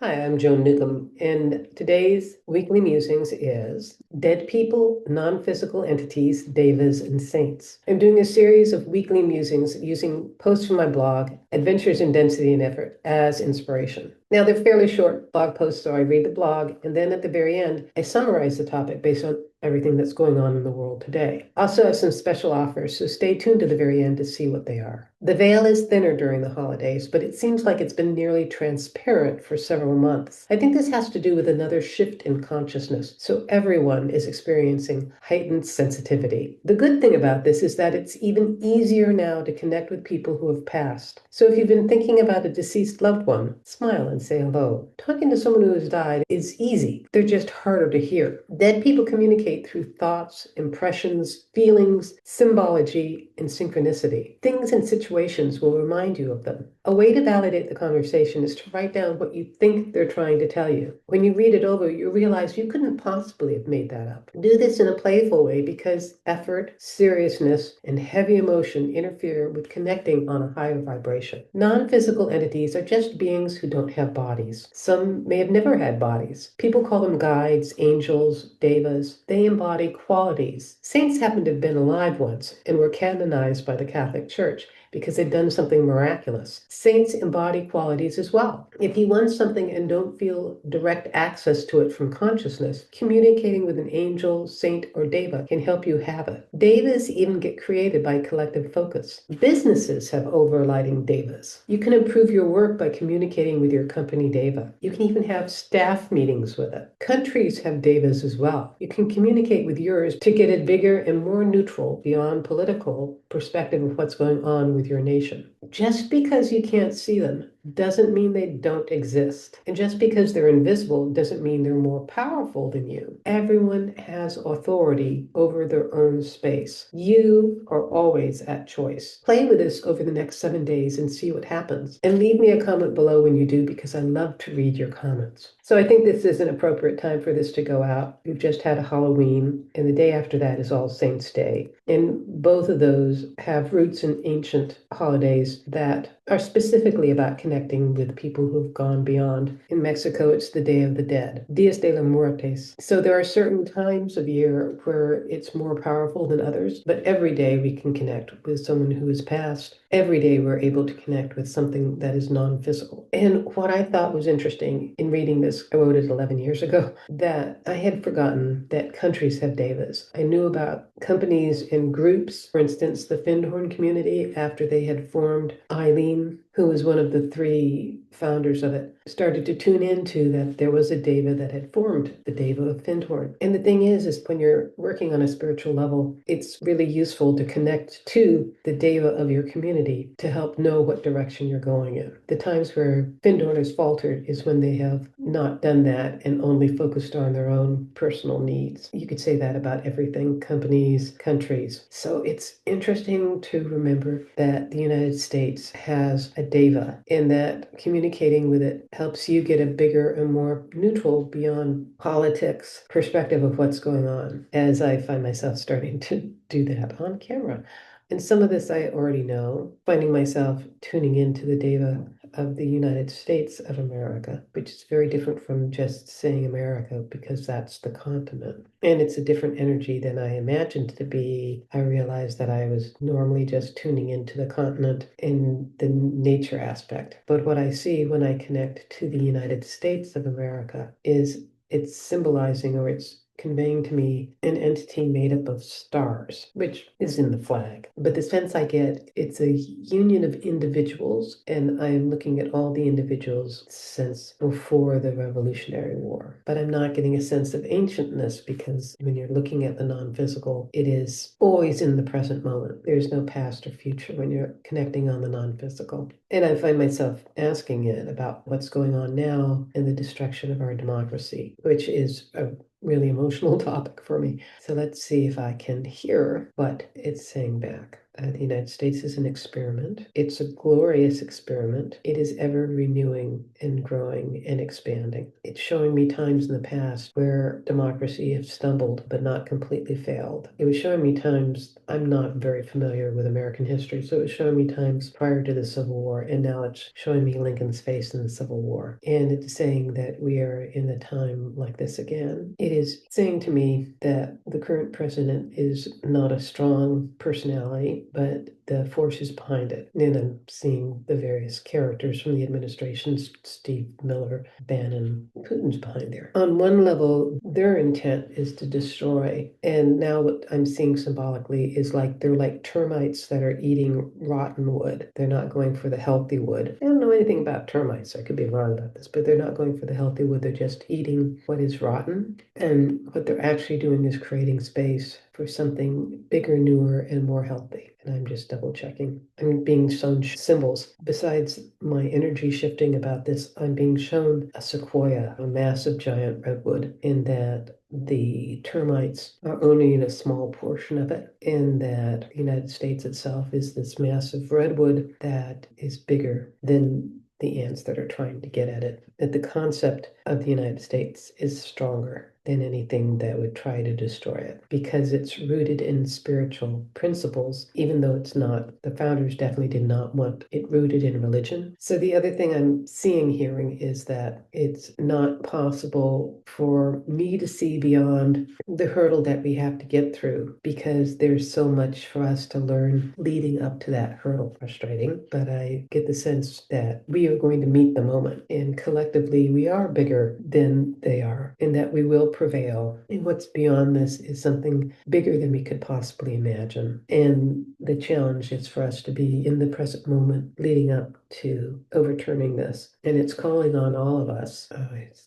Hi, I'm Joan Newcomb, and today's weekly musings is Dead People, Non-Physical Entities, Devas, and Saints. I'm doing a series of weekly musings using posts from my blog, Adventures in Density and Effort, as inspiration. Now, they're fairly short blog posts, so I read the blog, and then at the very end, I summarize the topic based on everything that's going on in the world today. I also have some special offers, so stay tuned to the very end to see what they are. The veil is thinner during the holidays, but it seems like it's been nearly transparent for several months. I think this has to do with another shift in consciousness, so everyone is experiencing heightened sensitivity. The good thing about this is that it's even easier now to connect with people who have passed. So if you've been thinking about a deceased loved one, smile and say hello. Talking to someone who has died is easy. They're just harder to hear. Dead people communicate through thoughts, impressions, feelings, symbology, and synchronicity. Things and situations will remind you of them. A way to validate the conversation is to write down what you think they're trying to tell you. When you read it over, you realize you couldn't possibly have made that up. Do this in a playful way because effort, seriousness, and heavy emotion interfere with connecting on a higher vibration. Non-physical entities are just beings who don't have bodies. Some may have never had bodies. People call them guides, angels, devas. They embody qualities. Saints happen to have been alive once and were canonized by the Catholic Church because they've done something miraculous. Saints embody qualities as well. If you want something and don't feel direct access to it from consciousness, communicating with an angel, saint, or deva can help you have it. Devas even get created by collective focus. Businesses have overlighting devas. You can improve your work by communicating with your company deva. You can even have staff meetings with it. Countries have devas as well. You can communicate with yours to get it bigger and more neutral beyond political perspective of what's going on with your nation. Just because you can't see them doesn't mean they don't exist. And just because they're invisible doesn't mean they're more powerful than you. Everyone has authority over their own space. You are always at choice. Play with this over the next 7 days and see what happens. And leave me a comment below when you do because I love to read your comments. So I think this is an appropriate time for this to go out. We've just had a Halloween, and the day after that is All Saints' Day. And both of those have roots in ancient holidays that are specifically about connecting with people who've gone beyond. In Mexico, it's the Day of the Dead, Dias de los Muertos. So there are certain times of year where it's more powerful than others, but every day we can connect with someone who has passed. Every day we're able to connect with something that is non-physical. And what I thought was interesting in reading this, I wrote it 11 years ago, that I had forgotten that countries have devas. I knew about companies and groups, for instance, the Findhorn community, after they had formed Eileen, who was one of the three founders of it, started to tune into that there was a deva that had formed, the deva of Findhorn. And the thing is when you're working on a spiritual level, it's really useful to connect to the deva of your community to help know what direction you're going in. The times where Findhorn has faltered is when they have not done that and only focused on their own personal needs. You could say that about everything, companies, countries. So it's interesting to remember that the United States has a deva and that communicating with it helps you get a bigger and more neutral beyond politics perspective of what's going on, as I find myself starting to do that on camera. And some of this I already know, finding myself tuning into the deva of the United States of America, which is very different from just saying America because that's the continent. And it's a different energy than I imagined it to be. I realized that I was normally just tuning into the continent in the nature aspect. But what I see when I connect to the United States of America is it's symbolizing or it's conveying to me an entity made up of stars, which is in the flag. But the sense I get, it's a union of individuals, and I'm looking at all the individuals since before the Revolutionary War. But I'm not getting a sense of ancientness because when you're looking at the non-physical, it is always in the present moment. There's no past or future when you're connecting on the non-physical. And I find myself asking it about what's going on now and the destruction of our democracy, which is a really emotional topic for me. So let's see if I can hear what it's saying back. The United States is an experiment. It's a glorious experiment. It is ever renewing and growing and expanding. It's showing me times in the past where democracy has stumbled but not completely failed. It was showing me times, I'm not very familiar with American history, so it was showing me times prior to the Civil War, and now it's showing me Lincoln's face in the Civil War. And it's saying that we are in a time like this again. It is saying to me that the current president is not a strong personality, but the forces behind it. And I'm seeing the various characters from the administration, Steve Miller, Bannon, Putin's behind there. On one level, their intent is to destroy. And now what I'm seeing symbolically is like they're like termites that are eating rotten wood. They're not going for the healthy wood. I don't know anything about termites. I could be wrong about this, but they're not going for the healthy wood. They're just eating what is rotten. And what they're actually doing is creating space for something bigger, newer, and more healthy. And I'm just double checking. I'm being shown symbols. Besides my energy shifting about this, I'm being shown a sequoia, a massive giant redwood, in that the termites are owning a small portion of it, and that the United States itself is this massive redwood that is bigger than the ants that are trying to get at it. That the concept of the United States is stronger than anything that would try to destroy it, because it's rooted in spiritual principles, even though it's not. The founders definitely did not want it rooted in religion. So the other thing I'm seeing, hearing, is that it's not possible for me to see beyond the hurdle that we have to get through, because there's so much for us to learn leading up to that hurdle. Frustrating, but I get the sense that we are going to meet the moment, and collectively we are bigger than they are, and that we will prevail. And what's beyond this is something bigger than we could possibly imagine. And the challenge is for us to be in the present moment leading up to overturning this. And it's calling on all of us,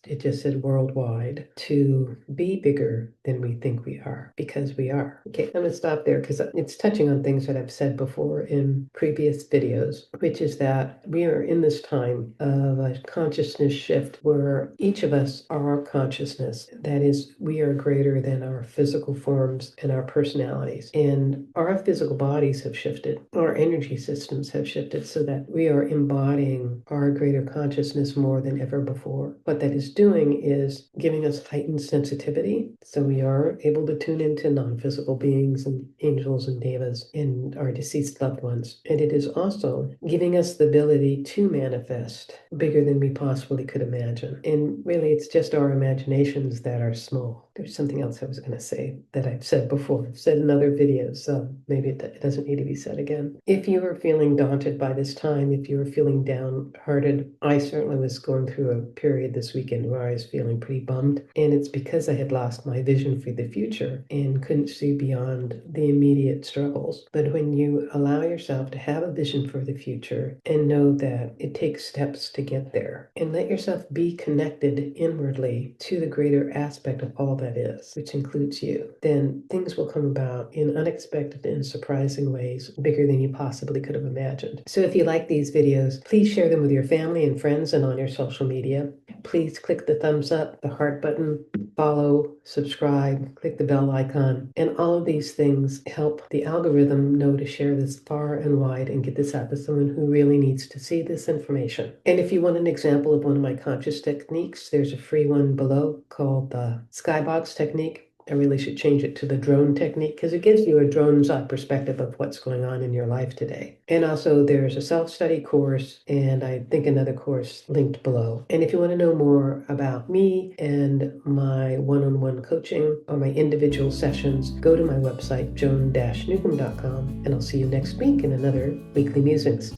it just said worldwide, to be bigger than we think we are, because we are. Okay, I'm gonna stop there because it's touching on things that I've said before in previous videos, which is that we are in this time of a consciousness shift where each of us are our consciousness. That is, we are greater than our physical forms and our personalities. And our physical bodies have shifted, our energy systems have shifted, so that we are embodying our greater consciousness more than ever before. What that is doing is giving us heightened sensitivity, so we are able to tune into non-physical beings and angels and devas and our deceased loved ones. And it is also giving us the ability to manifest bigger than we possibly could imagine. And really, it's just our imaginations that are small. There's something else I was going to say that I've said before. I've said in other videos, so maybe it doesn't need to be said again. If you are feeling daunted by this time, if you are feeling downhearted, I certainly was going through a period this weekend where I was feeling pretty bummed. And it's because I had lost my vision for the future and couldn't see beyond the immediate struggles. But when you allow yourself to have a vision for the future and know that it takes steps to get there, and let yourself be connected inwardly to the greater aspect of all that is, which includes you, then things will come about in unexpected and surprising ways, bigger than you possibly could have imagined. So if you like these videos, please share them with your family and friends and on your social media. Please click the thumbs up, the heart button, follow, subscribe, click the bell icon, and all of these things help the algorithm know to share this far and wide and get this out to someone who really needs to see this information. And if you want an example of one of my conscious techniques, there's a free one below called the Skybox technique. I really should change it to the drone technique, because it gives you a drone's eye perspective of what's going on in your life today. And also there's a self-study course, and I think another course linked below. And if you want to know more about me and my one-on-one coaching or my individual sessions, go to my website, joan-newcomb.com, and I'll see you next week in another Weekly Musings.